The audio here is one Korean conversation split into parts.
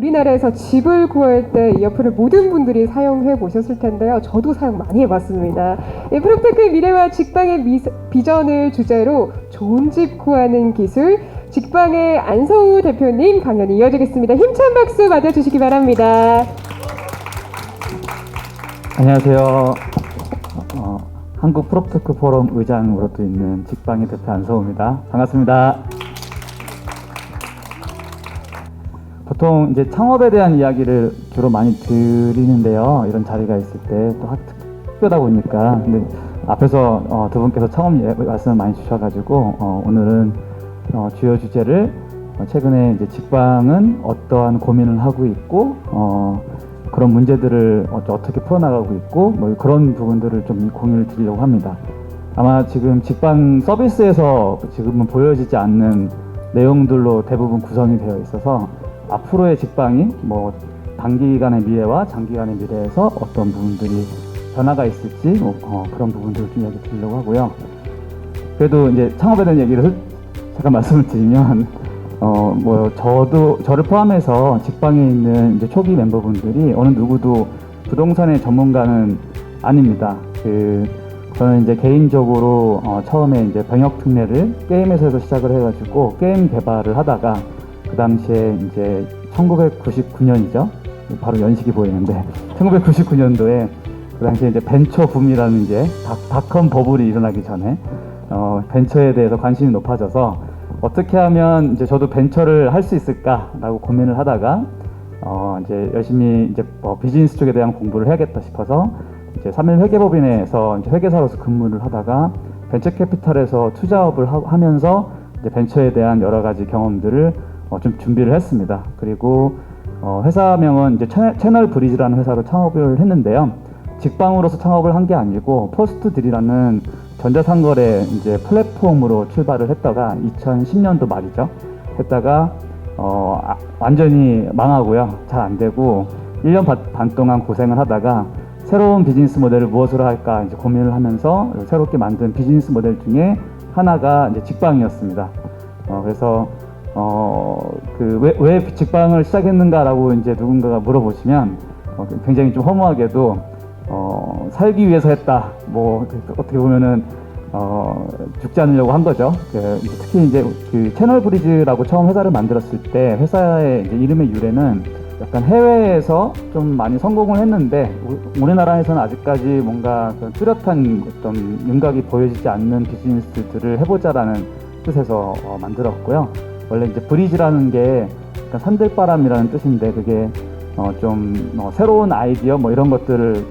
우리나라에서 집을 구할 때 이어폰을 모든 분들이 사용해 보셨을 텐데요. 저도 사용 많이 해봤습니다. 프롭테크의 미래와 직방의 비전을 주제로 좋은 집 구하는 기술, 직방의 안서우 대표님 강연이 이어지겠습니다. 힘찬 박수 맞아주시기 바랍니다. 안녕하세요. 한국 프롭테크 포럼 의장으로도 있는 직방의 대표 안서우입니다. 반갑습니다. 보통 이제 창업에 대한 이야기를 주로 많이 드리는데요. 이런 자리가 있을 때 또 특별하다 보니까 근데 앞에서 두 분께서 창업 말씀을 많이 주셔가지고 오늘은 주요 주제를 최근에 이제 직방은 어떠한 고민을 하고 있고 그런 문제들을 어떻게 풀어나가고 있고 뭐 그런 부분들을 좀 공유를 드리려고 합니다. 아마 지금 직방 서비스에서 지금은 보여지지 않는 내용들로 대부분 구성이 되어 있어서 앞으로의 직방이 뭐 단기간의 미래와 장기간의 미래에서 어떤 부분들이 변화가 있을지 그런 부분들을 좀 이야기 드리려고 하고요. 그래도 이제 창업에 대한 얘기를 잠깐 말씀을 드리면 뭐 저를 포함해서 직방에 있는 이제 초기 멤버분들이 어느 누구도 부동산의 전문가는 아닙니다. 저는 이제 개인적으로 처음에 이제 병역 특례를 게임에서 시작을 해가지고 게임 개발을 하다가 그 당시에 이제 1999년이죠. 바로 연식이 보이는데 1999년도에 그 당시에 이제 벤처 붐이라는 게 닷컴 버블이 일어나기 전에 벤처에 대해서 관심이 높아져서 어떻게 하면 이제 저도 벤처를 할 수 있을까라고 고민을 하다가 이제 열심히 이제 비즈니스 쪽에 대한 공부를 해야겠다 싶어서 이제 3일 회계법인에서 이제 회계사로서 근무를 하다가 벤처 캐피탈에서 투자업을 하면서 이제 벤처에 대한 여러 가지 경험들을 좀 준비를 했습니다. 그리고 회사명은 이제 채널 브리지라는 회사로 창업을 했는데요. 직방으로서 창업을 한 게 아니고 포스트딜이라는 전자상거래 이제 플랫폼으로 출발을 했다가 2010년도 말이죠. 했다가 완전히 망하고요. 잘 안 되고 1년 반 동안 고생을 하다가 새로운 비즈니스 모델을 무엇으로 할까 이제 고민을 하면서 새롭게 만든 비즈니스 모델 중에 하나가 이제 직방이었습니다. 그래서 왜 직방을 시작했는가라고 이제 누군가가 물어보시면 굉장히 좀 허무하게도 살기 위해서 했다. 뭐 어떻게 보면은 죽지 않으려고 한 거죠. 특히 이제 그 채널 브리지라고 처음 회사를 만들었을 때 회사의 이제 이름의 유래는 약간 해외에서 좀 많이 성공을 했는데 우리나라에서는 아직까지 뭔가 뚜렷한 어떤 윤곽이 보여지지 않는 비즈니스들을 해보자라는 뜻에서 만들었고요. 원래 이제 브리지라는 게 약간 산들바람이라는 뜻인데 그게 좀 새로운 아이디어 뭐 이런 것들을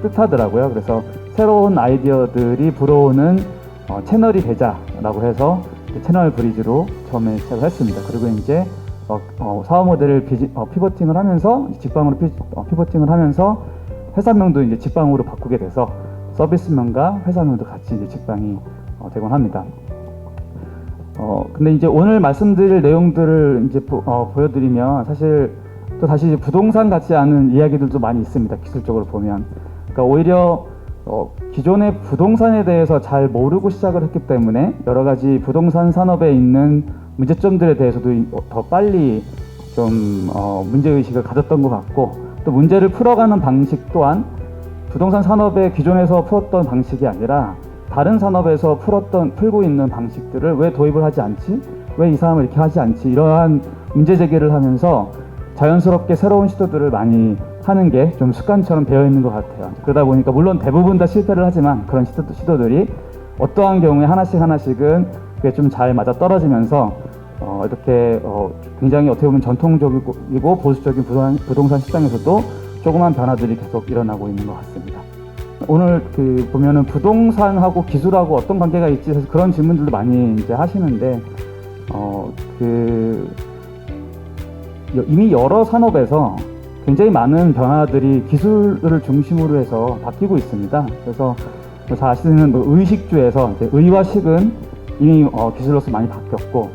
뜻하더라고요. 그래서 새로운 아이디어들이 불어오는 채널이 되자라고 해서 채널 브리지로 처음에 시작을 했습니다. 그리고 이제 사업 모델을 피버팅을 하면서 직방으로 피버팅을 하면서 회사명도 이제 직방으로 바꾸게 돼서 서비스명과 회사명도 같이 이제 직방이 되곤 합니다. 근데 이제 오늘 말씀드릴 내용들을 이제 보여드리면 사실 또 다시 부동산 같지 않은 이야기들도 많이 있습니다. 기술적으로 보면. 그러니까 오히려 기존의 부동산에 대해서 잘 모르고 시작을 했기 때문에 여러 가지 부동산 산업에 있는 문제점들에 대해서도 더 빨리 좀 문제의식을 가졌던 것 같고 또 문제를 풀어가는 방식 또한 부동산 산업에 기존에서 풀었던 방식이 아니라 다른 산업에서 풀고 있는 방식들을 왜 도입을 하지 않지? 왜 이 사람을 이렇게 하지 않지? 이러한 문제 제기를 하면서 자연스럽게 새로운 시도들을 많이 하는 게 좀 습관처럼 되어 있는 것 같아요. 그러다 보니까 물론 대부분 다 실패를 하지만 그런 시도들이 어떠한 경우에 하나씩은 그게 좀 잘 맞아 떨어지면서 이렇게 굉장히 어떻게 보면 전통적이고 보수적인 부동산 시장에서도 조그만 변화들이 계속 일어나고 있는 것 같습니다. 오늘 보면은 부동산하고 기술하고 어떤 관계가 있지 해서 그런 질문들도 많이 이제 하시는데 이미 여러 산업에서 굉장히 많은 변화들이 기술을 중심으로 해서 바뀌고 있습니다. 그래서 잘 아시는 의식주에서 의와 식은 이미 기술로서 많이 바뀌었고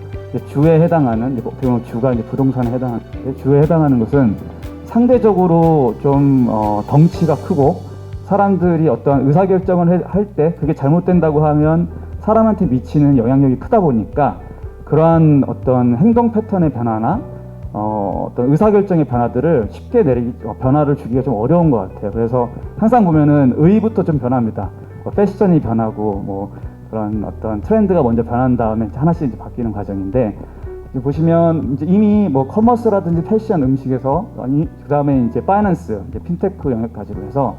주에 해당하는 어떻게 보면 주가 이제 부동산에 해당하는데 주에 해당하는 것은 상대적으로 좀 덩치가 크고 사람들이 어떤 의사결정을 할 때 그게 잘못된다고 하면 사람한테 미치는 영향력이 크다 보니까 그러한 어떤 행동 패턴의 변화나 어떤 의사결정의 변화들을 쉽게 변화를 주기가 좀 어려운 것 같아요. 그래서 항상 보면은 의부터 좀 변합니다. 패션이 변하고 뭐 그런 어떤 트렌드가 먼저 변한 다음에 하나씩 이제 바뀌는 과정인데, 이제 보시면 이제 이미 뭐 커머스라든지 패션, 음식에서 그 다음에 이제 파이낸스, 이제 핀테크 영역까지로 해서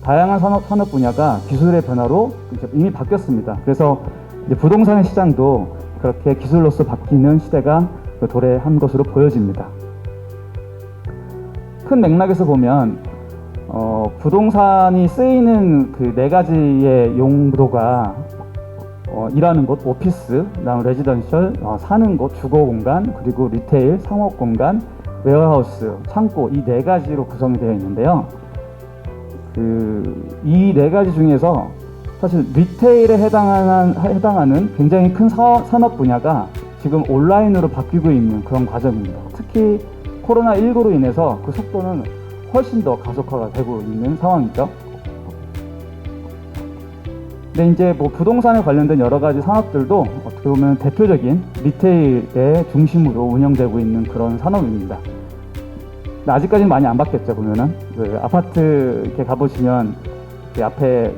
다양한 산업 분야가 기술의 변화로 이제 이미 바뀌었습니다. 그래서 이제 부동산의 시장도 그렇게 기술로서 바뀌는 시대가 도래한 것으로 보여집니다. 큰 맥락에서 보면 부동산이 쓰이는 그 네 가지의 용도가 일하는 곳, 오피스, 그다음 레지던셜, 사는 곳, 주거 공간, 그리고 리테일, 상업 공간, 웨어하우스, 창고, 이 네 가지로 구성이 되어 있는데요. 이 네 가지 중에서 사실 리테일에 해당하는 굉장히 큰 산업 분야가 지금 온라인으로 바뀌고 있는 그런 과정입니다. 특히 코로나19로 인해서 그 속도는 훨씬 더 가속화가 되고 있는 상황이죠. 근데 이제 뭐 부동산에 관련된 여러 가지 산업들도 어떻게 보면 대표적인 리테일의 중심으로 운영되고 있는 그런 산업입니다. 근데 아직까지는 많이 안 바뀌었죠. 보면은 그 아파트 이렇게 가보시면 그 앞에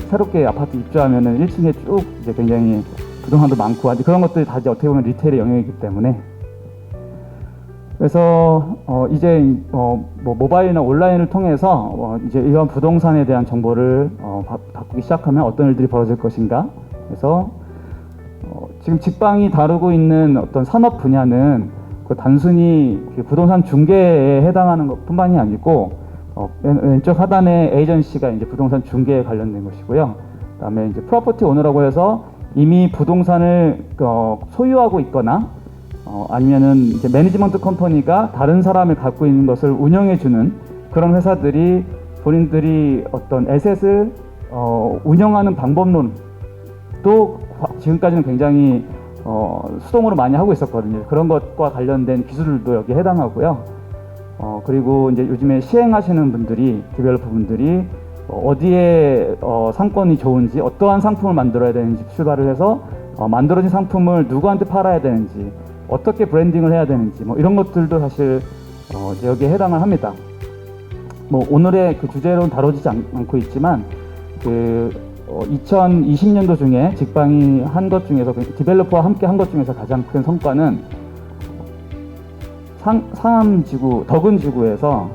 새롭게 아파트 입주하면은 1층에 쭉 이제 굉장히 부동산도 많고 아직 그런 것들이 다 이제 어떻게 보면 리테일의 영역이기 때문에, 그래서 이제 뭐 모바일이나 온라인을 통해서 이제 이런 부동산에 대한 정보를 바꾸기 시작하면 어떤 일들이 벌어질 것인가. 그래서 지금 직방이 다루고 있는 어떤 산업 분야는 그 단순히 그 부동산 중개에 해당하는 것뿐만이 아니고 왼쪽 하단에 에이전시가 이제 부동산 중개에 관련된 것이고요. 그다음에 이제 프로퍼티 오너라고 해서 이미 부동산을 소유하고 있거나 아니면은 이제 매니지먼트 컴퍼니가 다른 사람을 갖고 있는 것을 운영해주는 그런 회사들이 본인들이 어떤 에셋을 운영하는 방법론도 지금까지는 굉장히 수동으로 많이 하고 있었거든요. 그런 것과 관련된 기술도 여기에 해당하고요. 그리고 이제 요즘에 시행하시는 분들이, 디벨로퍼 분들이 어디에 상권이 좋은지, 어떠한 상품을 만들어야 되는지 출발을 해서 만들어진 상품을 누구한테 팔아야 되는지, 어떻게 브랜딩을 해야 되는지, 뭐 이런 것들도 사실 여기에 해당을 합니다. 뭐 오늘의 그 주제로는 다뤄지지 않고 있지만 2020년도 중에 직방이 한 것 중에서, 디벨로퍼와 함께 한 것 중에서 가장 큰 성과는 상암지구, 덕은지구에서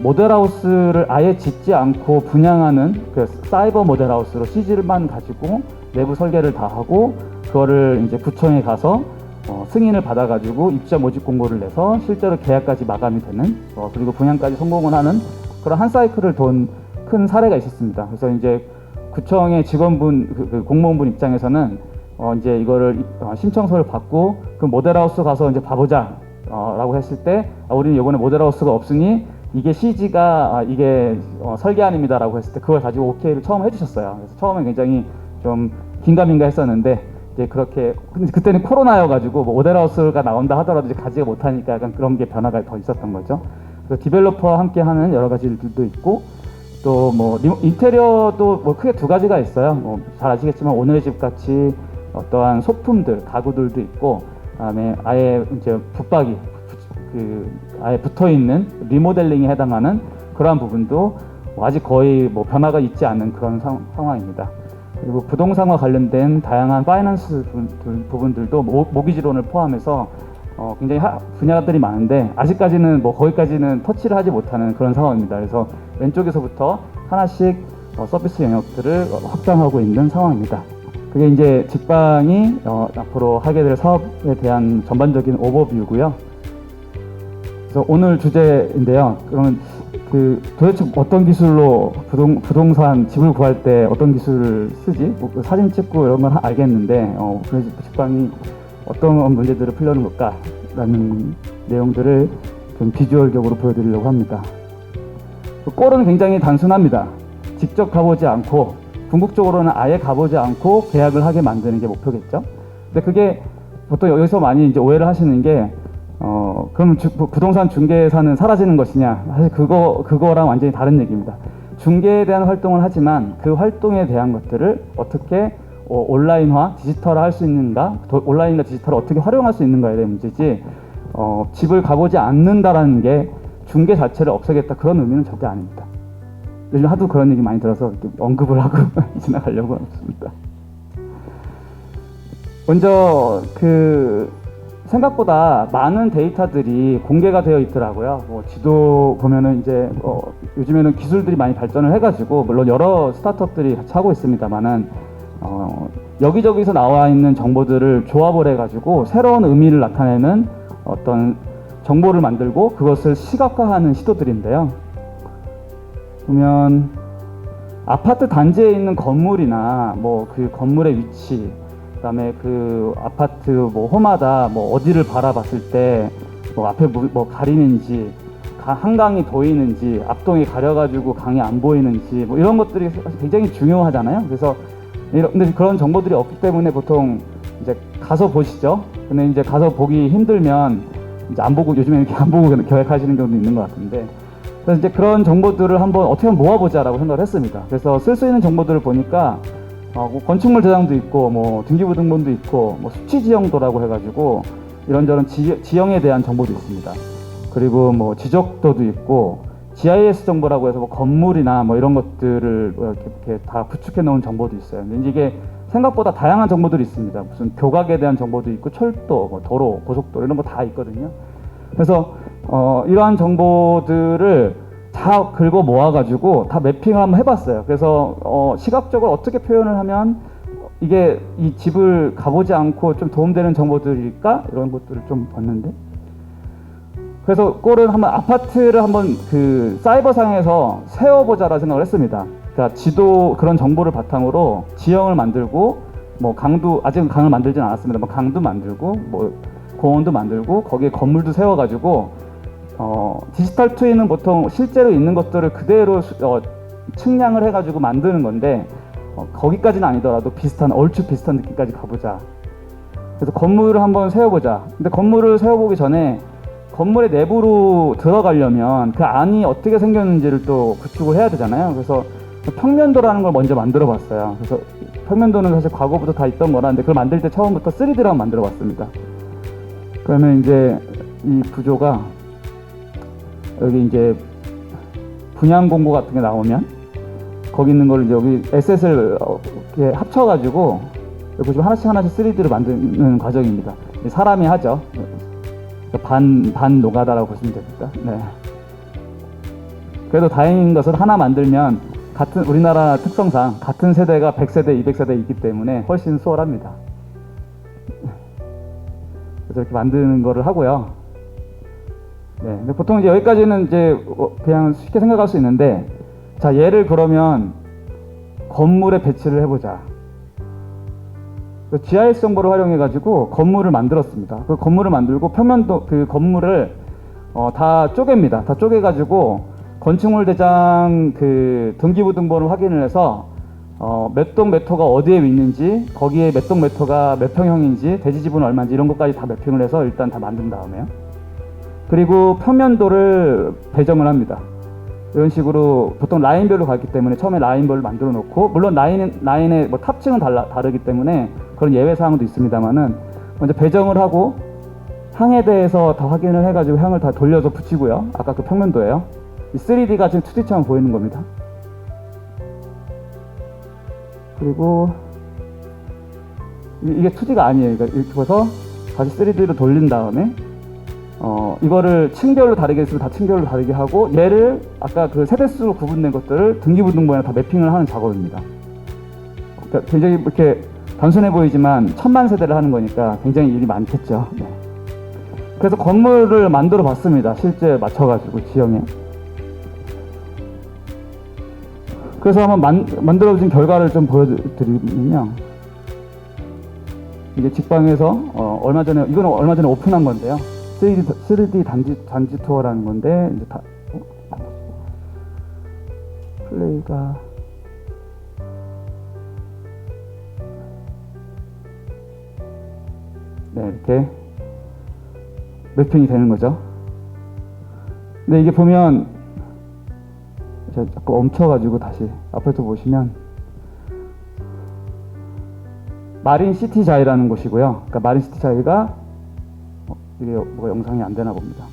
모델하우스를 아예 짓지 않고 분양하는 그 사이버 모델하우스로 CG만 가지고 내부 설계를 다 하고 그거를 이제 구청에 가서 승인을 받아가지고 입자 모집 공고를 내서 실제로 계약까지 마감이 되는, 그리고 분양까지 성공을 하는 그런 한 사이클을 돈 큰 사례가 있었습니다. 그래서 이제 구청의 직원분, 그 공무원분 입장에서는 이제 이거를 신청서를 받고 그 모델하우스 가서 이제 봐보자 라고 했을 때, 우리는 이번에 모델하우스가 없으니 이게 CG가 이게 설계안입니다 라고 했을 때 그걸 가지고 오케이를 처음 해주셨어요. 그래서 처음에 굉장히 좀 긴가민가 했었는데, 이제 그렇게, 근데 그때는 코로나여가지고 뭐 모델하우스가 나온다 하더라도 이제 가지가 못하니까 약간 그런 게 변화가 더 있었던 거죠. 그래서 디벨로퍼와 함께 하는 여러 가지 일들도 있고, 또 뭐 인테리어도 뭐 크게 두 가지가 있어요. 뭐 잘 아시겠지만 오늘의 집 같이 어떠한 소품들, 가구들도 있고, 그다음에 아예 이제 붙박이, 아예 붙어 있는 리모델링에 해당하는 그러한 부분도 아직 거의 뭐 변화가 있지 않은 그런 상황입니다. 그리고 부동산과 관련된 다양한 파이낸스 부분들도 모기지론을 포함해서 굉장히 분야들이 많은데 아직까지는 뭐 거기까지는 터치를 하지 못하는 그런 상황입니다. 그래서 왼쪽에서부터 하나씩 서비스 영역들을 확장하고 있는 상황입니다. 그게 이제 직방이 앞으로 하게 될 사업에 대한 전반적인 오버뷰고요. 그래서 오늘 주제인데요. 그러면 도대체 어떤 기술로 부동산 집을 구할 때 어떤 기술을 쓰지? 뭐 사진 찍고 이런 건 알겠는데 그래서 직방이 어떤 문제들을 풀려는 걸까라는 내용들을 좀 비주얼적으로 보여드리려고 합니다. 꼴은 굉장히 단순합니다. 직접 가보지 않고, 궁극적으로는 아예 가보지 않고 계약을 하게 만드는 게 목표겠죠. 근데 그게 보통 여기서 많이 이제 오해를 하시는 게 그럼 부동산 중개사는 사라지는 것이냐? 사실 그거랑 완전히 다른 얘기입니다. 중개에 대한 활동을 하지만 그 활동에 대한 것들을 어떻게 온라인화, 디지털화 할 수 있는가, 온라인과 디지털을 어떻게 활용할 수 있는가에 대한 문제지, 집을 가보지 않는다라는 게 중개 자체를 없애겠다 그런 의미는 절대 아닙니다. 요즘 하도 그런 얘기 많이 들어서 이렇게 언급을 하고 지나가려고 합니다. 먼저 생각보다 많은 데이터들이 공개가 되어 있더라고요. 뭐 지도 보면은 이제 요즘에는 기술들이 많이 발전을 해가지고 물론 여러 스타트업들이 같이 하고 있습니다만은 여기저기서 나와 있는 정보들을 조합을 해가지고 새로운 의미를 나타내는 어떤 정보를 만들고 그것을 시각화하는 시도들인데요. 보면 아파트 단지에 있는 건물이나 뭐 그 건물의 위치, 그다음에 그 아파트 뭐 홈마다 뭐 어디를 바라봤을 때 뭐 앞에 뭐 가리는지, 한강이 보이는지, 앞동이 가려가지고 강이 안 보이는지 뭐 이런 것들이 굉장히 중요하잖아요. 그래서 근데 그런 정보들이 없기 때문에 보통 이제 가서 보시죠. 근데 이제 가서 보기 힘들면 이제 안 보고 요즘에 이렇게 안 보고 계획하시는 경우도 있는 것 같은데, 그래서 이제 그런 정보들을 한번 어떻게 하면 모아보자라고 생각을 했습니다. 그래서 쓸 수 있는 정보들을 보니까 뭐 건축물 대장도 있고, 뭐 등기부등본도 있고, 뭐 수치 지형도라고 해가지고 이런저런 지형에 대한 정보도 있습니다. 그리고 뭐 지적도도 있고, GIS 정보라고 해서 뭐 건물이나 뭐 이런 것들을 이렇게 다 구축해 놓은 정보도 있어요. 근데 이게 생각보다 다양한 정보들이 있습니다. 무슨 교각에 대한 정보도 있고, 철도, 뭐 도로, 고속도로 이런 거 다 있거든요. 그래서 이러한 정보들을 다 긁어 모아가지고 다 매핑을 한번 해봤어요. 그래서 시각적으로 어떻게 표현을 하면 이게 이 집을 가보지 않고 좀 도움되는 정보들일까? 이런 것들을 좀 봤는데, 그래서 꼴은 한번 아파트를 한번 그 사이버상에서 세워보자라 생각을 했습니다. 그러니까 지도 그런 정보를 바탕으로 지형을 만들고, 뭐 강도, 아직은 강을 만들진 않았습니다. 뭐 강도 만들고, 뭐 공원도 만들고, 거기에 건물도 세워가지고, 디지털 트윈은 보통 실제로 있는 것들을 그대로 측량을 해가지고 만드는 건데, 거기까지는 아니더라도 얼추 비슷한 느낌까지 가보자. 그래서 건물을 한번 세워보자. 근데 건물을 세워보기 전에 건물의 내부로 들어가려면 그 안이 어떻게 생겼는지를 또 구축을 해야 되잖아요. 그래서 평면도라는 걸 먼저 만들어 봤어요. 그래서 평면도는 사실 과거부터 다 있던 거라는데, 그걸 만들 때 처음부터 3D로 한번 만들어 봤습니다. 그러면 이제 이 구조가 여기 이제 분양 공고 같은 게 나오면 거기 있는 걸 이제 여기 에셋을 이렇게 합쳐가지고 여기 보시면 하나씩 3D로 만드는 과정입니다. 사람이 하죠. 반 노가다라고 보시면 됩니다. 네. 그래도 다행인 것은 하나 만들면 같은 우리나라 특성상 같은 세대가 100세대, 200세대 있기 때문에 훨씬 수월합니다. 그래서 이렇게 만드는 거를 하고요. 네. 근데 보통 이제 여기까지는 이제 그냥 쉽게 생각할 수 있는데, 자, 얘를 그러면 건물에 배치를 해보자. GIS 정보를 활용해가지고 건물을 만들었습니다. 그 건물을 만들고 평면도 그 건물을 다 쪼갭니다. 다 쪼개가지고 건축물 대장 그 등기부등본을 확인을 해서 몇 동 몇 호가 어디에 있는지, 거기에 몇 동 몇 호가 몇 평형인지, 대지 지분은 얼마인지 이런 것까지 다 매핑을 해서 일단 다 만든 다음에요. 그리고 평면도를 배정을 합니다. 이런 식으로 보통 라인별로 갔기 때문에 처음에 라인별로 만들어 놓고, 물론 라인의 뭐 탑층은 다르기 때문에 그런 예외 사항도 있습니다만은 먼저 배정을 하고 향에 대해서 다 확인을 해가지고 향을 다 돌려서 붙이고요. 아까 그 평면도예요. 이 3D가 지금 2D처럼 보이는 겁니다. 그리고 이게 2D가 아니에요. 그러니까 이렇게 해서 다시 3D로 돌린 다음에 이거를 층별로 다르게 했으면 다 층별로 다르게 하고, 얘를 아까 그 세대수로 구분된 것들을 등기부등본에 다 매핑을 하는 작업입니다. 그러니까 굉장히 이렇게 단순해 보이지만 1000만 세대를 하는 거니까 굉장히 일이 많겠죠. 네. 그래서 건물을 만들어 봤습니다. 실제 맞춰가지고 지형에. 그래서 한번 만들어진 결과를 좀 보여드리면요. 이게 직방에서 얼마 전에, 이거는 얼마 전에 오픈한 건데요. 3D 단지 투어라는 건데, 이제 플레이가 네, 이렇게 매핑이 되는 거죠. 근데 이게 보면 제가 자꾸 멈춰가지고 다시 앞에서 보시면 마린 시티 자이라는 곳이고요. 그러니까 마린 시티 자이가 이게 뭐가 영상이 안 되나 봅니다.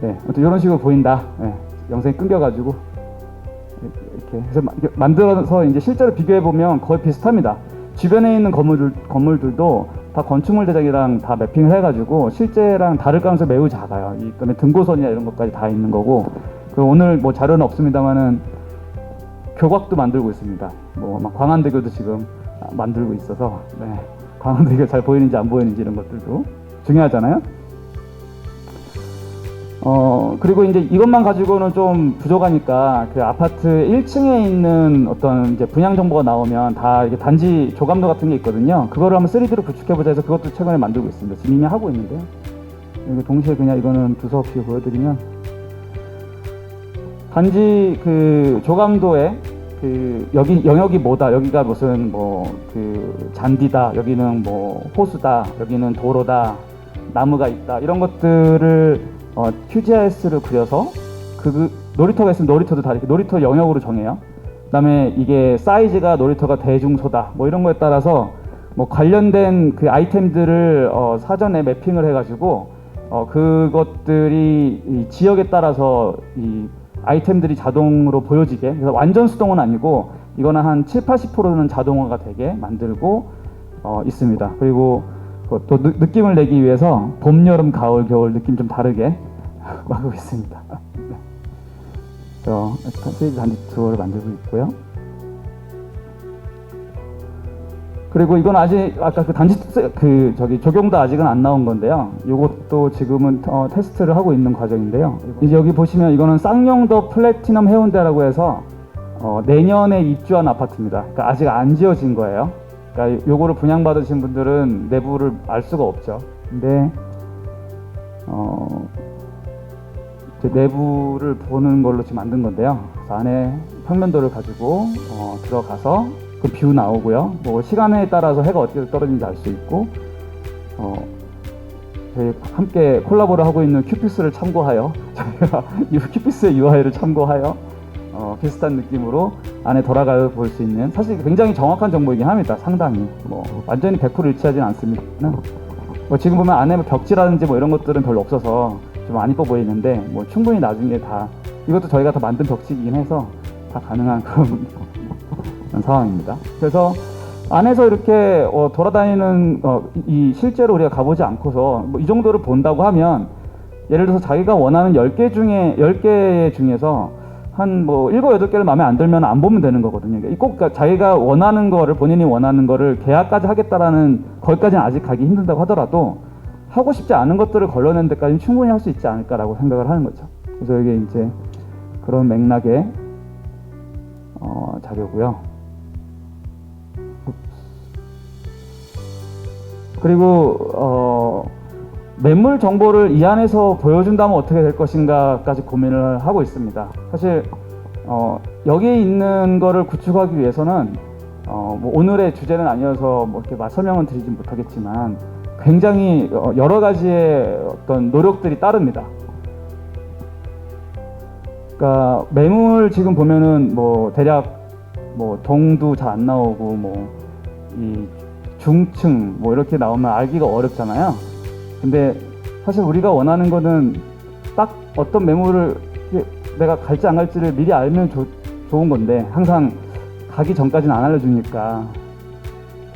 네, 아무튼 이런 식으로 보인다. 네, 영상이 끊겨가지고 이렇게 해서 만들어서 이제 실제로 비교해 보면 거의 비슷합니다. 주변에 있는 건물들도 다 건축물 대장이랑 다 매핑을 해가지고 실제랑 다를 가능성이 매우 작아요. 이 그다음에 등고선이나 이런 것까지 다 있는 거고. 그 오늘 뭐 자료는 없습니다만은 교각도 만들고 있습니다. 뭐 막 광안대교도 지금 만들고 있어서 네, 광안대교 잘 보이는지 안 보이는지 이런 것들도 중요하잖아요. 그리고 이제 이것만 가지고는 좀 부족하니까 그 아파트 1층에 있는 어떤 이제 분양 정보가 나오면 다 이게 단지 조감도 같은 게 있거든요. 그거를 한번 3D로 구축해보자 해서 그것도 최근에 만들고 있습니다. 지금 이미 하고 있는데요. 동시에 그냥 이거는 두서없이 보여드리면 단지 그 조감도에 그 여기 영역이 뭐다, 여기가 무슨 뭐 그 잔디다, 여기는 뭐 호수다, 여기는 도로다, 나무가 있다, 이런 것들을 QGIS를 그려서 그 놀이터가 있으면 놀이터도 다 이렇게 놀이터 영역으로 정해요. 그다음에 이게 사이즈가 놀이터가 대중소다 뭐 이런 거에 따라서 뭐 관련된 그 아이템들을 사전에 매핑을 해가지고 그것들이 이 지역에 따라서 이 아이템들이 자동으로 보여지게, 그래서 완전 수동은 아니고 이거는 한 70-80%는 자동화가 되게 만들고 있습니다. 그리고 또 느낌을 내기 위해서 봄, 여름, 가을, 겨울 느낌 좀 다르게 하고 있습니다. 네. 3D 단지 투어를 만들고 있고요. 그리고 이건 아직 아까 그 단지 적용도 아직은 안 나온 건데요. 이것도 지금은 테스트를 하고 있는 과정인데요. 이제 여기 보시면 이거는 쌍용더 플래티넘 해운대라고 해서 내년에 입주한 아파트입니다. 그러니까 아직 안 지어진 거예요. 그러니까 요거를 분양받으신 분들은 내부를 알 수가 없죠. 근데 이제 내부를 보는 걸로 지금 만든 건데요. 그래서 안에 평면도를 가지고 들어가서 그 뷰 나오고요. 뭐 시간에 따라서 해가 어떻게 떨어지는지 알 수 있고, 저희 함께 콜라보를 하고 있는 큐피스를 참고하여 저희가 이 큐피스의 UI를 참고하여 비슷한 느낌으로 안에 돌아가 볼 수 있는, 사실 굉장히 정확한 정보이긴 합니다. 상당히 뭐 완전히 100% 일치하지는 않습니다. 뭐 지금 보면 안에 뭐 벽지라든지 뭐 이런 것들은 별로 없어서 좀 안 이뻐 보이는데 뭐 충분히 나중에 다 이것도 저희가 다 만든 벽지이긴 해서 다 가능한 그런 상황입니다. 그래서 안에서 이렇게 돌아다니는 이 실제로 우리가 가보지 않고서 뭐 이 정도를 본다고 하면, 예를 들어서 자기가 원하는 10개 중에서 한 뭐 7, 8개를 마음에 안 들면 안 보면 되는 거거든요. 꼭 자기가 원하는 거를, 본인이 원하는 거를 계약까지 하겠다라는 거기까지는 아직 가기 힘들다고 하더라도 하고 싶지 않은 것들을 걸러낸 데까지는 충분히 할 수 있지 않을까라고 생각을 하는 거죠. 그래서 이게 이제 그런 맥락의 자료고요. 그리고 매물 정보를 이 안에서 보여준다면 어떻게 될 것인가까지 고민을 하고 있습니다. 사실 여기에 있는 거를 구축하기 위해서는 뭐 오늘의 주제는 아니어서 뭐 이렇게 설명은 드리지 못하겠지만 굉장히 여러 가지의 어떤 노력들이 따릅니다. 그러니까 매물 지금 보면은 뭐 대략 뭐 동도 잘 안 나오고 뭐 이 중층 뭐 이렇게 나오면 알기가 어렵잖아요. 근데 사실 우리가 원하는 거는 딱 어떤 매물을 내가 갈지 안 갈지를 미리 알면 좋은 건데 항상 가기 전까지는 안 알려주니까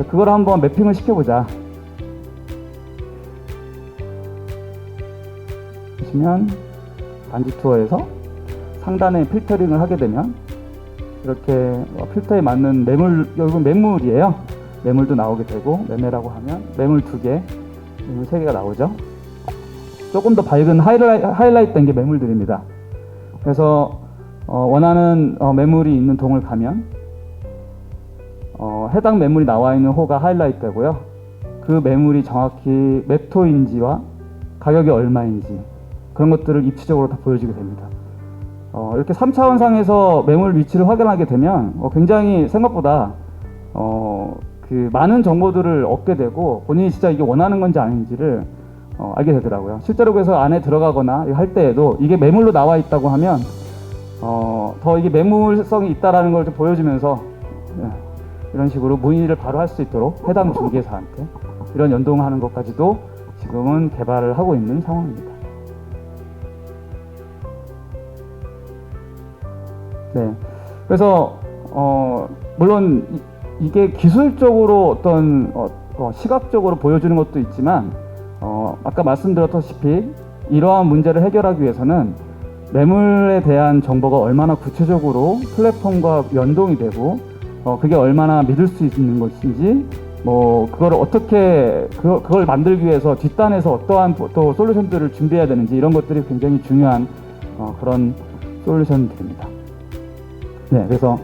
그걸 한번 매핑을 시켜보자. 보시면 단지 투어에서 상단에 필터링을 하게 되면 이렇게 필터에 맞는 매물, 여기 매물이에요. 매물도 나오게 되고, 매매라고 하면 매물 2개, 매물 3개가 나오죠. 조금 더 밝은 하이라이트 된 게 매물들입니다. 그래서 원하는 매물이 있는 동을 가면 해당 매물이 나와 있는 호가 하이라이트 되고요. 그 매물이 정확히 몇 호인지와 가격이 얼마인지 그런 것들을 입체적으로 다 보여주게 됩니다. 이렇게 3차원상에서 매물 위치를 확인하게 되면 굉장히 생각보다 그 많은 정보들을 얻게 되고 본인이 진짜 이게 원하는 건지 아닌지를 알게 되더라고요. 실제로 그래서 안에 들어가거나 할 때에도 이게 매물로 나와 있다고 하면 더 이게 매물성이 있다라는 걸 좀 보여주면서 이런 식으로 문의를 바로 할 수 있도록 해당 중개사한테 이런 연동하는 것까지도 지금은 개발을 하고 있는 상황입니다. 네, 그래서 물론 이게 기술적으로 어떤 시각적으로 보여주는 것도 있지만 아까 말씀드렸다시피 이러한 문제를 해결하기 위해서는 매물에 대한 정보가 얼마나 구체적으로 플랫폼과 연동이 되고 그게 얼마나 믿을 수 있는 것인지 그걸 어떻게 그걸 만들기 위해서 뒷단에서 어떠한 또 솔루션들을 준비해야 되는지 이런 것들이 굉장히 중요한 그런 솔루션들입니다. 네, 그래서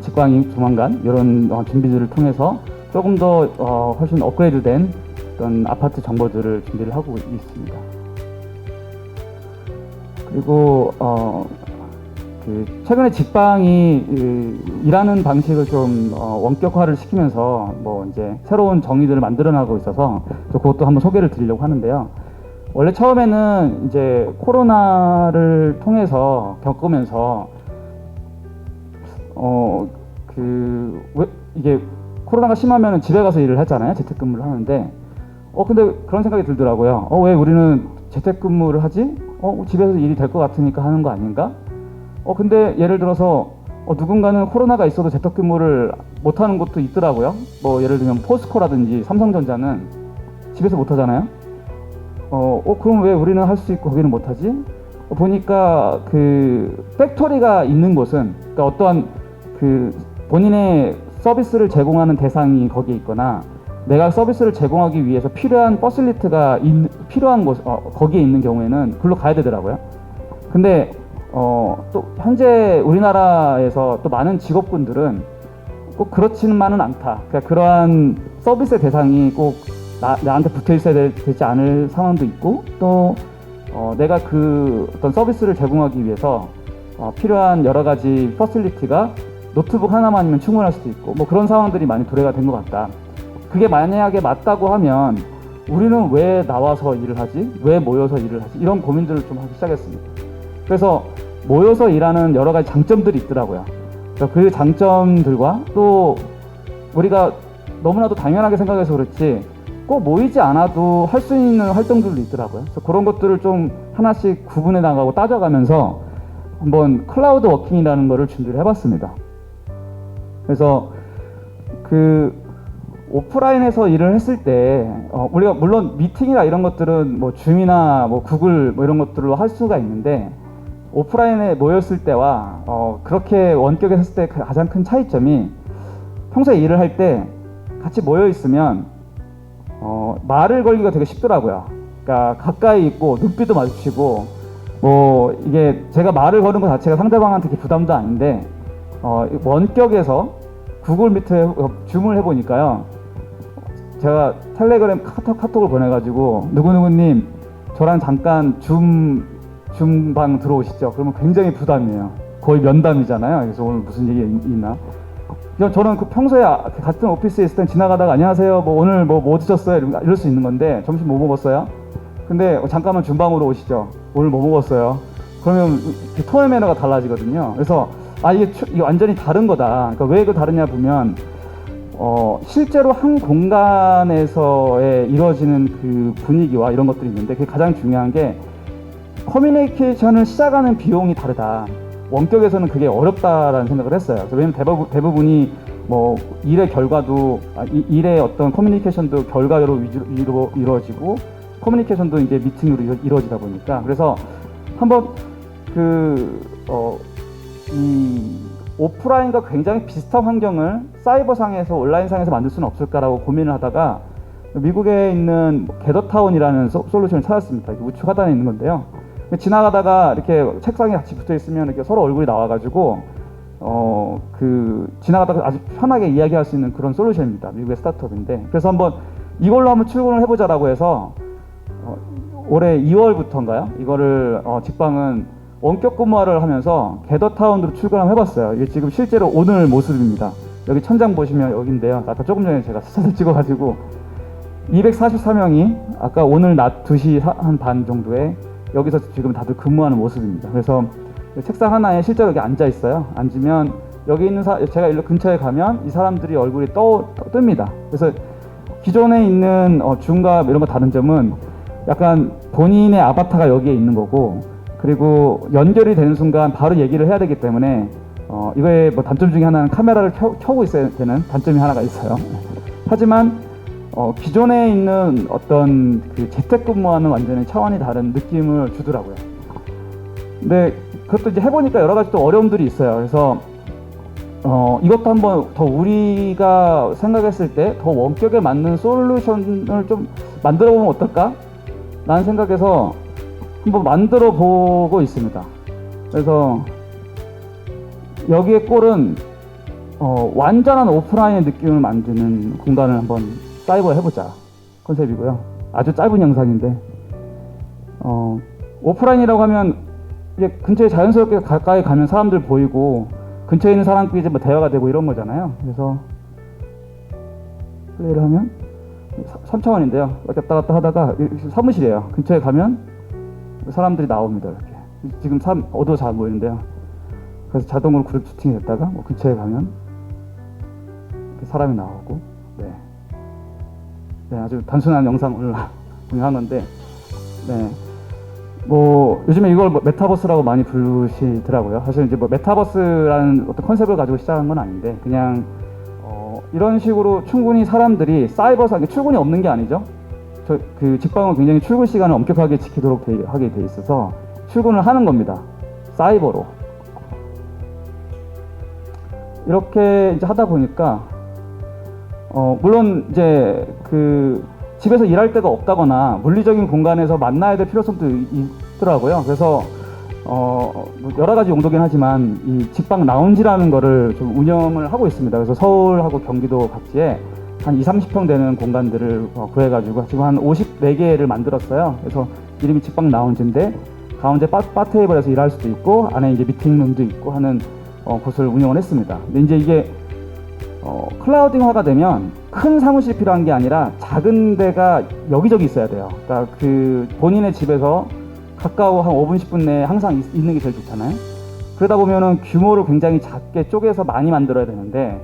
직방이 조만간 이런 준비들을 통해서 조금 더 훨씬 업그레이드된 어떤 아파트 정보들을 준비를 하고 있습니다. 그리고 최근에 직방이 일하는 방식을 좀 원격화를 시키면서 이제 새로운 정의들을 만들어나가고 있어서 그것도 한번 소개를 드리려고 하는데요. 원래 처음에는 이제 코로나를 통해서 겪으면서 이게 코로나가 심하면 집에 가서 일을 했잖아요. 재택근무를 하는데 근데 그런 생각이 들더라고요. 왜 우리는 재택근무를 하지? 집에서 일이 될 것 같으니까 하는 거 아닌가? 근데 예를 들어서 누군가는 코로나가 있어도 재택근무를 못하는 곳도 있더라고요. 예를 들면 포스코라든지 삼성전자는 집에서 못하잖아요. 그럼 왜 우리는 할 수 있고 거기는 못하지? 보니까 그 팩토리가 있는 곳은 그러니까 어떠한 그 본인의 서비스를 제공하는 대상이 거기에 있거나 내가 서비스를 제공하기 위해서 필요한 퍼실리티가 필요한 곳 거기에 있는 경우에는 글로 가야 되더라고요. 근데 또 현재 우리나라에서 또 많은 직업군들은 꼭 그렇지만은 않다. 그러니까 그러한 서비스의 대상이 꼭 나한테 붙어 있어야 되지 않을 상황도 있고 또 내가 그 어떤 서비스를 제공하기 위해서 필요한 여러 가지 퍼실리티가 노트북 하나만이면 충분할 수도 있고 그런 상황들이 많이 도래가 된 것 같다. 그게 만약에 맞다고 하면 우리는 왜 나와서 일을 하지? 왜 모여서 일을 하지? 이런 고민들을 좀 하기 시작했습니다. 그래서 모여서 일하는 여러 가지 장점들이 있더라고요. 그 장점들과 또 우리가 너무나도 당연하게 생각해서 그렇지 꼭 모이지 않아도 할 수 있는 활동들도 있더라고요. 그래서 그런 것들을 좀 하나씩 구분해 나가고 따져가면서 한번 클라우드 워킹이라는 거를 준비를 해봤습니다. 그래서 그 오프라인에서 일을 했을 때 우리가 물론 미팅이나 이런 것들은 줌이나 구글 이런 것들로 할 수가 있는데 오프라인에 모였을 때와 그렇게 원격에 했을 때 가장 큰 차이점이 평소에 일을 할 때 같이 모여 있으면 말을 걸기가 되게 쉽더라고요. 그러니까 가까이 있고 눈빛도 마주치고 이게 제가 말을 거는 것 자체가 상대방한테 부담도 아닌데 원격에서 구글 미트에 줌을 해보니까요. 제가 텔레그램 카톡을 보내가지고 누구누구님 저랑 잠깐 줌방 들어오시죠. 그러면 굉장히 부담이에요. 거의 면담이잖아요. 그래서 오늘 무슨 얘기 있나? 저는 평소에 같은 오피스에 있을 땐 지나가다가 안녕하세요. 오늘 뭐 드셨어요? 이럴 수 있는 건데 점심 뭐 먹었어요? 근데 잠깐만 줌방으로 오시죠. 오늘 뭐 먹었어요? 그러면 톤의 매너가 달라지거든요. 그래서 이게 완전히 다른 거다. 그러니까 왜 다르냐 보면 실제로 한 공간에서의 이루어지는 그 분위기와 이런 것들이 있는데 그게 가장 중요한 게 커뮤니케이션을 시작하는 비용이 다르다. 원격에서는 그게 어렵다라는 생각을 했어요. 왜냐면 대부분이 일의 결과도 일의 어떤 커뮤니케이션도 결과로 위주로 이루어지고 커뮤니케이션도 이제 미팅으로 이루어지다 보니까 그래서 한번 이 오프라인과 굉장히 비슷한 환경을 사이버상에서 온라인상에서 만들 수는 없을까라고 고민을 하다가 미국에 있는 게더타운이라는 솔루션을 찾았습니다. 우측 하단에 있는 건데요. 지나가다가 이렇게 책상에 같이 붙어 있으면 이렇게 서로 얼굴이 나와가지고 지나가다가 아주 편하게 이야기할 수 있는 그런 솔루션입니다. 미국의 스타트업인데 그래서 이걸로 한번 출근을 해보자라고 해서 올해 2월부터인가요? 이거를 직방은 원격 근무를 하면서 게더타운으로 출근을 해봤어요. 이게 지금 실제로 오늘 모습입니다. 여기 천장 보시면 여기인데요. 아까 조금 전에 제가 사진 찍어가지고 244명이 아까 오늘 낮 2시 한 반 정도에 여기서 지금 다들 근무하는 모습입니다. 그래서 책상 하나에 실제로 여기 앉아 있어요. 앉으면 여기 있는 제가 일로 근처에 가면 이 사람들이 얼굴이 뜹니다. 그래서 기존에 있는 줌과 이런 거 다른 점은 약간 본인의 아바타가 여기에 있는 거고, 그리고 연결이 되는 순간 바로 얘기를 해야 되기 때문에 이거의 뭐 단점 중에 하나는 카메라를 켜고 있어야 되는 단점이 하나가 있어요. 하지만 기존에 있는 어떤 그 재택근무와는 완전히 차원이 다른 느낌을 주더라고요. 근데 그것도 이제 해보니까 여러 가지 또 어려움들이 있어요. 그래서 이것도 한번 더 우리가 생각했을 때 더 원격에 맞는 솔루션을 좀 만들어 보면 어떨까? 라는 생각에서 한번 만들어 보고 있습니다. 그래서 여기에 꼴은 완전한 오프라인의 느낌을 만드는 공간을 한번 사이버 해보자 컨셉이고요. 아주 짧은 영상인데 오프라인이라고 하면 이제 근처에 자연스럽게 가까이 가면 사람들 보이고 근처에 있는 사람끼리 이제 뭐 대화가 되고 이런 거잖아요. 그래서 플레이를 하면 3차원인데요. 왔다 갔다 하다가 사무실이에요. 근처에 가면 사람들이 나옵니다. 이렇게 지금 어두워 잘 안 보이는데요. 그래서 자동으로 그룹 채팅이 됐다가 뭐 근처에 가면 이렇게 사람이 나오고, 네, 아주 단순한 영상을 공유한 건데, 네, 뭐 요즘에 이걸 뭐 메타버스라고 많이 부르시더라고요. 사실 이제 뭐 메타버스라는 어떤 컨셉을 가지고 시작한 건 아닌데, 그냥 이런 식으로 충분히 사람들이 사이버상 출근이 없는 게 아니죠. 그 직방은 굉장히 출근 시간을 엄격하게 지키도록 하게 돼 있어서 출근을 하는 겁니다. 사이버로. 이렇게 이제 하다 보니까 물론 이제 그 집에서 일할 데가 없다거나 물리적인 공간에서 만나야 될 필요성도 있더라고요. 그래서 여러 가지 용도긴 하지만 이 직방 라운지라는 거를 좀 운영을 하고 있습니다. 그래서 서울하고 경기도 각지에 한 20-30평 되는 공간들을 구해가지고 지금 한 54개를 만들었어요. 그래서 이름이 직방 라운지인데 가운데 바 테이블에서 일할 수도 있고 안에 이제 미팅룸도 있고 하는 곳을 운영을 했습니다. 근데 이제 이게 클라우딩화가 되면 큰 사무실이 필요한 게 아니라 작은 데가 여기저기 있어야 돼요. 그러니까 그 본인의 집에서 가까워 한 5분 10분 내에 항상 있는 게 제일 좋잖아요. 그러다 보면은 규모를 굉장히 작게 쪼개서 많이 만들어야 되는데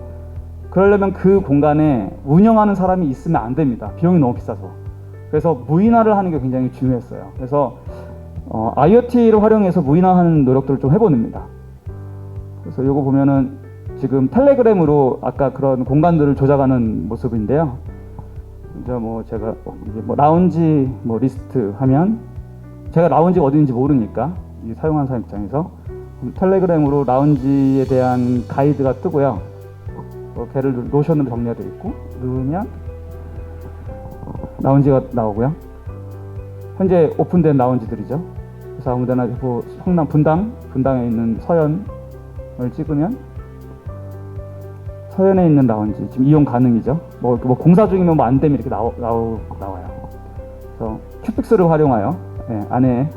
그러려면 그 공간에 운영하는 사람이 있으면 안 됩니다. 비용이 너무 비싸서. 그래서 무인화를 하는 게 굉장히 중요했어요. 그래서 IoT를 활용해서 무인화하는 노력들을 좀 해봅니다. 그래서 이거 보면은 지금 텔레그램으로 아까 그런 공간들을 조작하는 모습인데요. 이제 뭐 제가 이제 뭐 라운지 뭐 리스트 하면 제가 라운지가 어디인지 모르니까 이 사용하는 사람 입장에서 텔레그램으로 라운지에 대한 가이드가 뜨고요. 걔를 노션으로 정리되어 있고 누르면 라운지가 나오고요. 현재 오픈된 라운지들이죠. 그래서 아무데나 뭐 성남 분당에 있는 서현을 찍으면 서현에 있는 라운지 지금 이용 가능이죠. 뭐 공사 중이면 뭐 안 되면 이렇게 나와요. 그래서 큐픽스를 활용하여 안에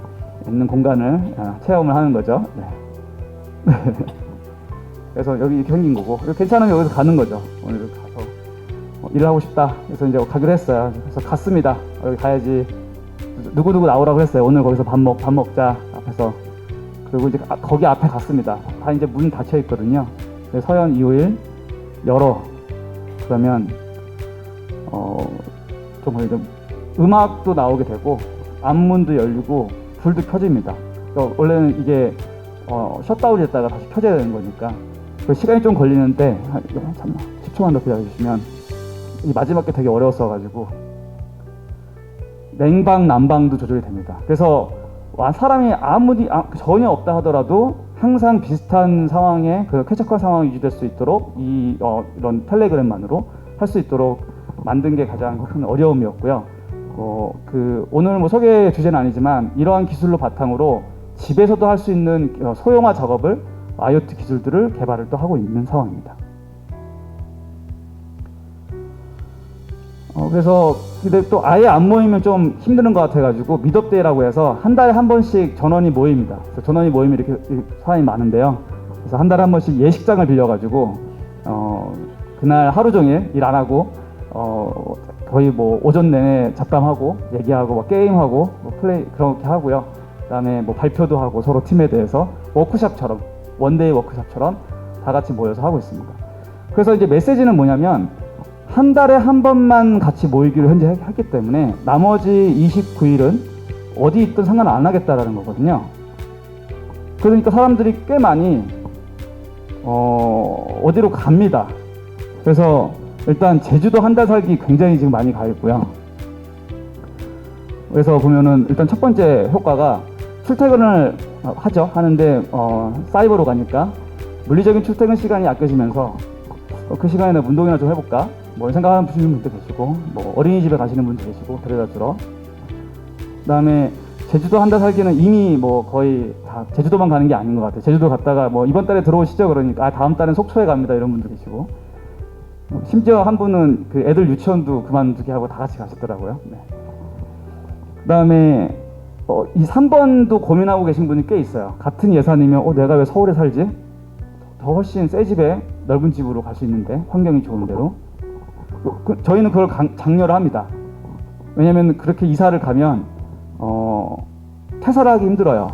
있는 공간을 체험을 하는 거죠. 네. 그래서 여기 이렇게 생긴 거고 괜찮으면 여기서 가는 거죠. 오늘 가서 일을 하고 싶다. 그래서 이제 가기로 했어요. 그래서 갔습니다. 여기 가야지. 누구누구 나오라고 했어요. 오늘 거기서 밥 먹자 앞에서. 그리고 이제 거기 앞에 갔습니다. 다 이제 문 닫혀 있거든요. 서현 251 열어. 그러면 좀 음악도 나오게 되고 앞문도 열리고 불도 켜집니다. 그러니까 원래는 이게 셧다운이 됐다가 다시 켜져야 되는 거니까 그 시간이 좀 걸리는데 잠깐만 10초만 더 기다려주시면 이 마지막 게 되게 어려웠어가지고 냉방 난방도 조절이 됩니다. 그래서 사람이 아무리 전혀 없다 하더라도 항상 비슷한 상황에 그 쾌적한 상황이 유지될 수 있도록 이런 텔레그램만으로 할 수 있도록 만든 게 가장 큰 어려움이었고요. 오늘 뭐 소개 주제는 아니지만 이러한 기술로 바탕으로 집에서도 할 수 있는 소형화 작업을 IoT 기술들을 개발을 또 하고 있는 상황입니다. 그래서 근데 또 아예 안 모이면 좀 힘드는 것 같아가지고 미덥데이라고 해서 한 달에 한 번씩 전원이 모입니다. 그래서 전원이 모이면 이렇게 사람이 많은데요. 그래서 한 달에 한 번씩 예식장을 빌려가지고 그날 하루 종일 일 안 하고 거의 뭐 오전 내내 잡담하고 얘기하고 뭐 게임하고 뭐 플레이 그렇게 하고요. 그다음에 뭐 발표도 하고 서로 팀에 대해서 워크샵처럼 원데이 워크샵처럼 다 같이 모여서 하고 있습니다. 그래서 이제 메시지는 뭐냐면 한 달에 한 번만 같이 모이기로 현재 했기 때문에 나머지 29일은 어디 있든 상관 안 하겠다라는 거거든요. 그러니까 사람들이 꽤 많이 어디로 갑니다. 그래서 일단 제주도 한 달 살기 굉장히 지금 많이 가 있고요. 그래서 보면은 일단 첫 번째 효과가 출퇴근을 하는데 사이버로 가니까 물리적인 출퇴근 시간이 아껴지면서 그 시간에 운동이나 좀 해볼까? 뭐 생각하는 분도 계시고, 뭐 어린이집에 가시는 분도 계시고, 데려다 주러. 그다음에 제주도 한 달 살기는 이미 뭐 거의 다 제주도만 가는 게 아닌 것 같아요. 제주도 갔다가 뭐 이번 달에 들어오시죠? 그러니까 다음 달엔 속초에 갑니다. 이런 분도 계시고. 심지어 한 분은 그 애들 유치원도 그만두게 하고 다 같이 가셨더라고요. 네. 그다음에 이 3번도 고민하고 계신 분이 꽤 있어요. 같은 예산이면 내가 왜 서울에 살지? 더 훨씬 새 집에 넓은 집으로 갈 수 있는데, 환경이 좋은 데로. 저희는 그걸 장려를 합니다. 왜냐면 그렇게 이사를 가면 퇴사를 하기 힘들어요.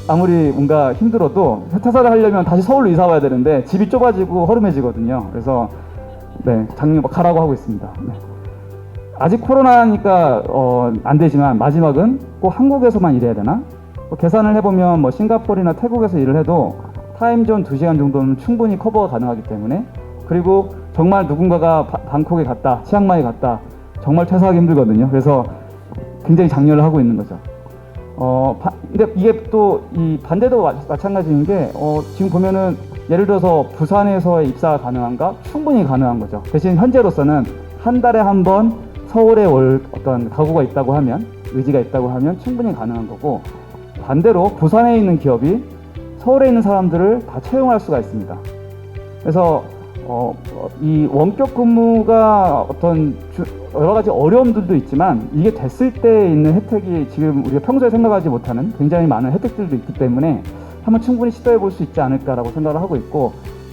아무리 뭔가 힘들어도 퇴사를 하려면 다시 서울로 이사 와야 되는데 집이 좁아지고 허름해지거든요. 그래서 네, 장려 가라고 하고 있습니다. 네. 아직 코로나니까 안 되지만 마지막은 꼭 한국에서만 일해야 되나? 계산을 해보면 뭐 싱가포르나 태국에서 일을 해도 타임존 2시간 정도는 충분히 커버가 가능하기 때문에, 그리고 정말 누군가가 방콕에 갔다, 치앙마이 갔다, 정말 퇴사하기 힘들거든요. 그래서 굉장히 장려를 하고 있는 거죠. 근데 이게 또 이 반대도 마찬가지인 게 지금 보면은 예를 들어서 부산에서의 입사가 가능한가? 충분히 가능한 거죠. 대신 현재로서는 한 달에 한 번 서울에 올 어떤 각오가 있다고 하면, 의지가 있다고 하면 충분히 가능한 거고, 반대로 부산에 있는 기업이 서울에 있는 사람들을 다 채용할 수가 있습니다. 그래서 이 원격 근무가 여러 가지 어려움들도 있지만, 이게 됐을 때 있는 혜택이 지금 우리가 평소에 생각하지 못하는 굉장히 많은 혜택들도 있기 때문에 한번 충분히 시도해 볼 수 있지 않을까라고 생각을 하고 있고,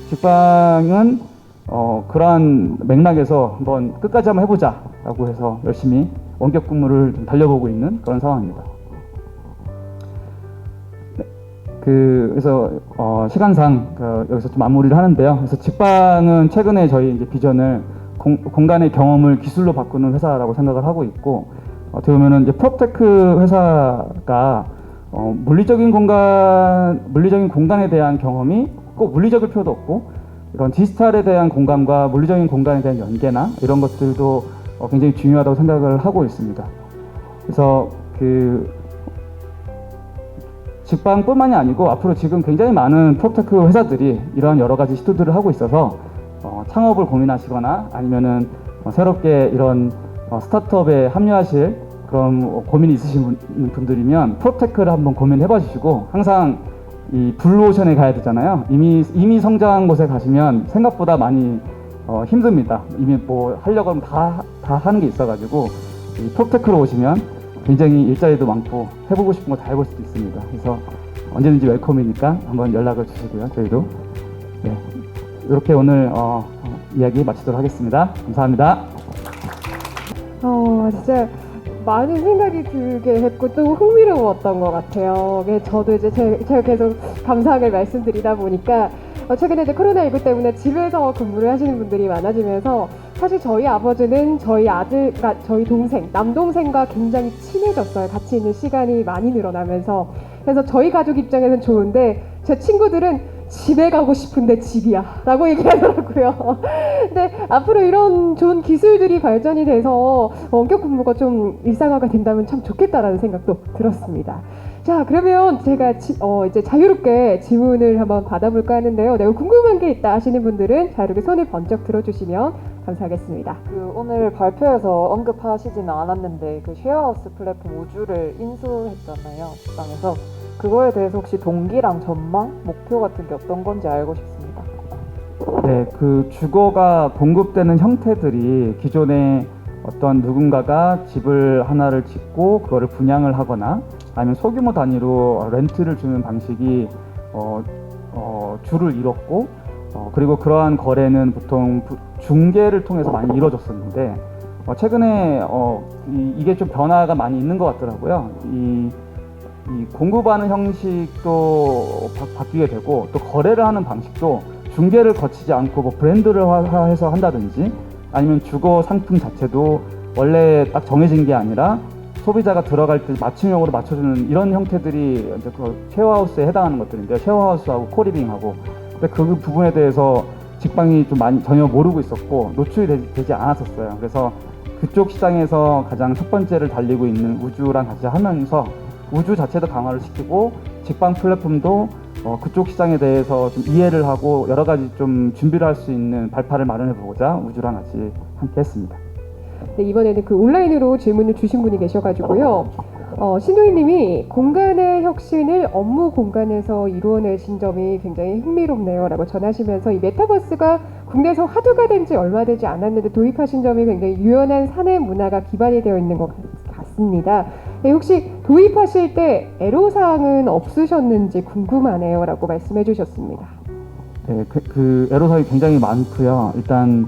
직방은 그러한 맥락에서 한번 끝까지 한번 해보자 라고 해서 열심히 원격 근무를 좀 달려보고 있는 그런 상황입니다. 네. 그래서 시간상 여기서 좀 마무리를 하는데요. 그래서 직방은 최근에 저희 이제 비전을 공간의 경험을 기술로 바꾸는 회사라고 생각을 하고 있고, 어떻게 보면은 이제 프롭테크 회사가 물리적인 공간에 대한 경험이 꼭 물리적일 필요도 없고, 이런 디지털에 대한 공간과 물리적인 공간에 대한 연계나 이런 것들도 굉장히 중요하다고 생각을 하고 있습니다. 그래서 직방뿐만이 아니고 앞으로 지금 굉장히 많은 프롭테크 회사들이 이러한 여러 가지 시도들을 하고 있어서 창업을 고민하시거나 아니면은 새롭게 이런 스타트업에 합류하실 그런 고민이 있으신 분들이면 프롭테크를 한번 고민해 봐주시고, 항상 이 블루오션에 가야 되잖아요. 이미 성장한 곳에 가시면 생각보다 많이 힘듭니다. 이미 뭐 하려고 하면 다 하는 게 있어가지고, 이 프롭테크로 오시면 굉장히 일자리도 많고 해보고 싶은 거 다 해볼 수도 있습니다. 그래서 언제든지 웰컴이니까 한번 연락을 주시고요. 저희도 네, 이렇게 오늘 이야기 마치도록 하겠습니다. 감사합니다. 진짜 많은 생각이 들게 했고 또 흥미로웠던 것 같아요. 저도 이제 제가 계속 감사하게 말씀드리다 보니까 최근에 이제 코로나19 때문에 집에서 근무를 하시는 분들이 많아지면서, 사실 저희 아버지는 저희 아들과 저희 동생, 남동생과 굉장히 친해졌어요. 같이 있는 시간이 많이 늘어나면서. 그래서 저희 가족 입장에서는 좋은데, 제 친구들은 집에 가고 싶은데 집이야 라고 얘기하더라고요. 근데 앞으로 이런 좋은 기술들이 발전이 돼서 원격 근무가 좀 일상화가 된다면 참 좋겠다라는 생각도 들었습니다. 자, 그러면 제가 이제 자유롭게 질문을 한번 받아볼까 하는데요. 내가 궁금한 게 있다 하시는 분들은 자유롭게 손을 번쩍 들어주시면 감사하겠습니다. 오늘 발표에서 언급하시지는 않았는데 쉐어하우스 플랫폼 우주를 인수했잖아요, 직방에서. 그거에 대해서 혹시 동기랑 전망, 목표 같은 게 어떤 건지 알고 싶습니다. 네, 그 주거가 공급되는 형태들이 기존에 어떤 누군가가 집을 하나를 짓고 그거를 분양을 하거나 아니면 소규모 단위로 렌트를 주는 방식이 주를 이뤘고, 그리고 그러한 거래는 보통 중개를 통해서 많이 이루어졌었는데, 최근에 이게 좀 변화가 많이 있는 것 같더라고요. 이 공급하는 형식도 바뀌게 되고, 또 거래를 하는 방식도 중개를 거치지 않고 뭐 브랜드를 해서 한다든지 아니면 주거 상품 자체도 원래 딱 정해진 게 아니라 소비자가 들어갈 때 맞춤형으로 맞춰주는 이런 형태들이 이제 그 쉐어하우스에 해당하는 것들인데요. 쉐어하우스하고 코리빙하고. 근데 그 부분에 대해서 직방이 좀 많이 전혀 모르고 있었고 노출이 되지 않았었어요. 그래서 그쪽 시장에서 가장 첫 번째를 달리고 있는 우주랑 같이 하면서 우주 자체도 강화를 시키고 직방 플랫폼도 그쪽 시장에 대해서 좀 이해를 하고 여러 가지 좀 준비를 할 수 있는 발판을 마련해 보고자 우주랑 같이 함께 했습니다. 네, 이번에는 그 온라인으로 질문을 주신 분이 계셔가지고요. 신도희님이 공간의 혁신을 업무 공간에서 이루어내신 점이 굉장히 흥미롭네요라고 전하시면서 이 메타버스가 국내에서 화두가 된 지 얼마 되지 않았는데 도입하신 점이 굉장히 유연한 사내 문화가 기반이 되어 있는 것 같습니다. 네, 혹시 도입하실 때 애로사항은 없으셨는지 궁금하네요라고 말씀해 주셨습니다. 네, 그 애로사항이 굉장히 많고요. 일단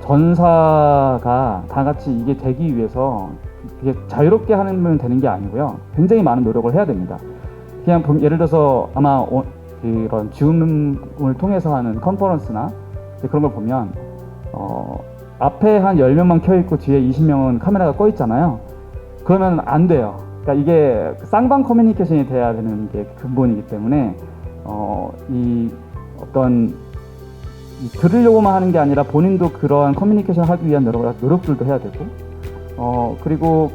전사가 다 같이 이게 되기 위해서 이게 자유롭게 하면 되는 게 아니고요. 굉장히 많은 노력을 해야 됩니다. 그냥 예를 들어서 아마 이런 줌을 통해서 하는 컨퍼런스나 그런 걸 보면 앞에 한 10명만 켜있고 뒤에 20명은 카메라가 꺼 있잖아요. 그러면 안 돼요. 그러니까 이게 쌍방 커뮤니케이션이 돼야 되는 게 근본이기 때문에 들으려고만 하는 게 아니라 본인도 그러한 커뮤니케이션 하기 위한 노력들도 해야 되고 그리고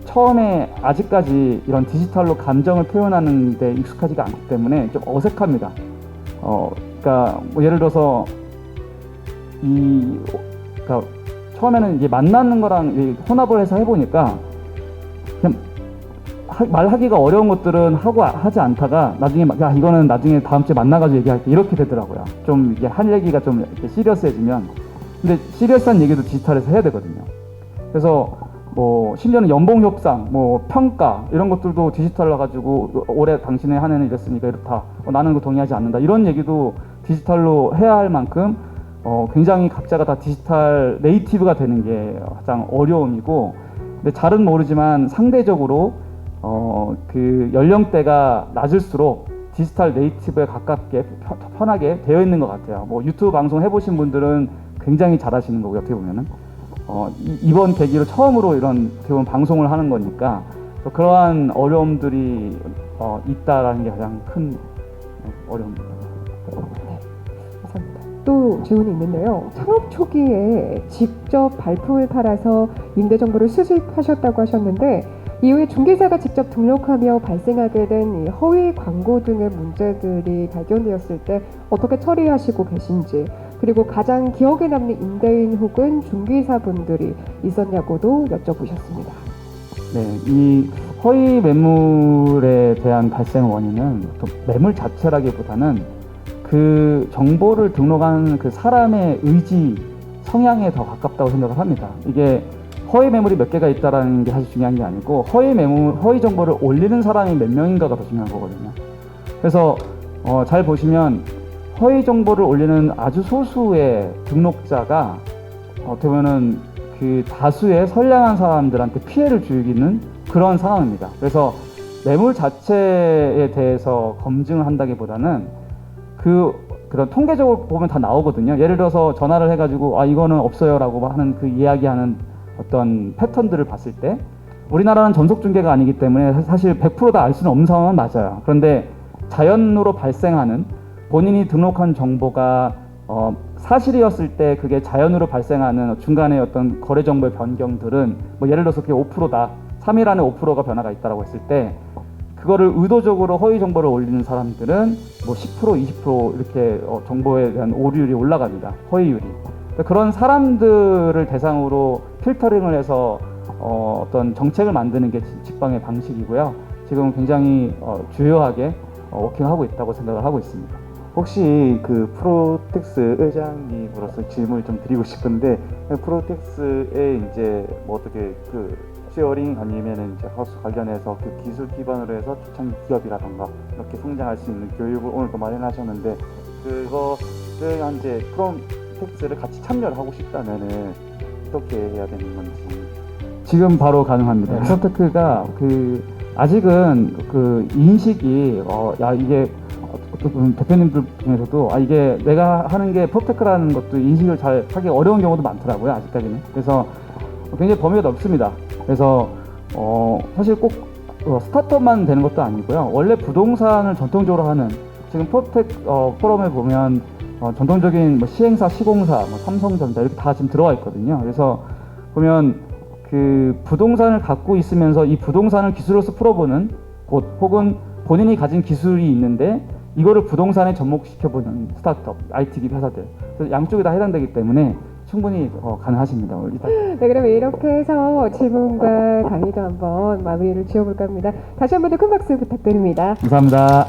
처음에 아직까지 이런 디지털로 감정을 표현하는 데 익숙하지가 않기 때문에 좀 어색합니다. 그러니까 뭐 예를 들어서 그러니까 처음에는 이제 만나는 거랑 혼합을 해서 해보니까 그냥 말하기가 어려운 것들은 하지 않다가 나중에 야 이거는 나중에 다음 주에 만나가지고 얘기할게 이렇게 되더라고요. 좀 이게 한 얘기가 좀 이렇게 시리어스해지면 근데 시리어스한 얘기도 디지털에서 해야 되거든요. 그래서 뭐 심지어는 연봉 협상, 뭐 평가 이런 것들도 디지털로 가지고 올해 당신의 한 해는 이랬으니까 이렇다. 나는 그거 동의하지 않는다. 이런 얘기도 디지털로 해야 할 만큼 굉장히 각자가 다 디지털 네이티브가 되는 게 가장 어려움이고 근데 잘은 모르지만 상대적으로 그 연령대가 낮을수록 디지털 네이티브에 가깝게 편하게 되어 있는 것 같아요. 뭐 유튜브 방송 해보신 분들은 굉장히 잘하시는 거고요. 어떻게 보면은 이번 계기로 처음으로 이런 방송을 하는 거니까 그러한 어려움들이 있다라는 게 가장 큰 어려움입니다. 네, 감사합니다. 또 질문이 있는데요. 창업 초기에 직접 발품을 팔아서 임대 정보를 수집하셨다고 하셨는데 이후에 중개사가 직접 등록하며 발생하게 된 이 허위 광고 등의 문제들이 발견되었을 때 어떻게 처리하시고 계신지 그리고 가장 기억에 남는 임대인 혹은 중개사분들이 있었냐고도 여쭤보셨습니다. 네, 이 허위 매물에 대한 발생 원인은 또 매물 자체라기보다는 그 정보를 등록한 그 사람의 의지, 성향에 더 가깝다고 생각을 합니다. 이게 허위 매물이 몇 개가 있다라는 게 사실 중요한 게 아니고 허위 정보를 올리는 사람이 몇 명인가가 더 중요한 거거든요. 그래서 잘 보시면 허위 정보를 올리는 아주 소수의 등록자가 어떻게 보면은 그 다수의 선량한 사람들한테 피해를 주기는 그런 상황입니다. 그래서 매물 자체에 대해서 검증을 한다기보다는 그런 통계적으로 보면 다 나오거든요. 예를 들어서 전화를 해가지고 이거는 없어요라고 하는 그 이야기하는 어떤 패턴들을 봤을 때 우리나라는 전속 중개가 아니기 때문에 사실 100% 다 알 수는 없는 상황은 맞아요. 그런데 자연으로 발생하는 본인이 등록한 정보가 사실이었을 때 그게 자연으로 발생하는 중간에 어떤 거래 정보의 변경들은 뭐 예를 들어서 그게 5%다. 3일 안에 5%가 변화가 있다라고 했을 때 그거를 의도적으로 허위 정보를 올리는 사람들은 뭐 10%, 20% 이렇게 정보에 대한 오류율이 올라갑니다. 허위율이. 그런 사람들을 대상으로 필터링을 해서 어떤 정책을 만드는 게 직방의 방식이고요. 지금 굉장히 주요하게 워킹하고 있다고 생각을 하고 있습니다. 혹시 그 프로텍스 회장님으로서 질문을 좀 드리고 싶은데 프로텍스에 이제 뭐 어떻게 그 쉐어링 아니면은 이제 하우스 관련해서 그 기술 기반으로 해서 초창기 기업이라던가 이렇게 성장할 수 있는 교육을 오늘도 마련하셨는데 그거를 이제 프로텍스를 같이 참여를 하고 싶다면은 어떻게 해야 되는 건지 지금 바로 가능합니다. 프로테크가 아직은 그 인식이 이게 대표님들 중에서도 이게 내가 하는 게 프로테크라는 것도 인식을 잘 하기 어려운 경우도 많더라고요, 아직까지는. 그래서 굉장히 범위가 넓습니다. 그래서 사실 꼭 스타트업만 되는 것도 아니고요. 원래 부동산을 전통적으로 하는 지금 프로텍 포럼에 보면 전통적인 뭐 시행사, 시공사, 뭐 삼성전자 이렇게 다 지금 들어와 있거든요. 그래서 보면 그 부동산을 갖고 있으면서 이 부동산을 기술로서 풀어보는 곳, 혹은 본인이 가진 기술이 있는데 이거를 부동산에 접목시켜보는 스타트업, IT 기업 회사들, 그래서 양쪽에 다 해당되기 때문에 충분히 가능하십니다. 네, 그럼 이렇게 해서 질문과 강의도 한번 마무리를 지어볼까 합니다. 다시 한 번 더 큰 박수 부탁드립니다. 감사합니다.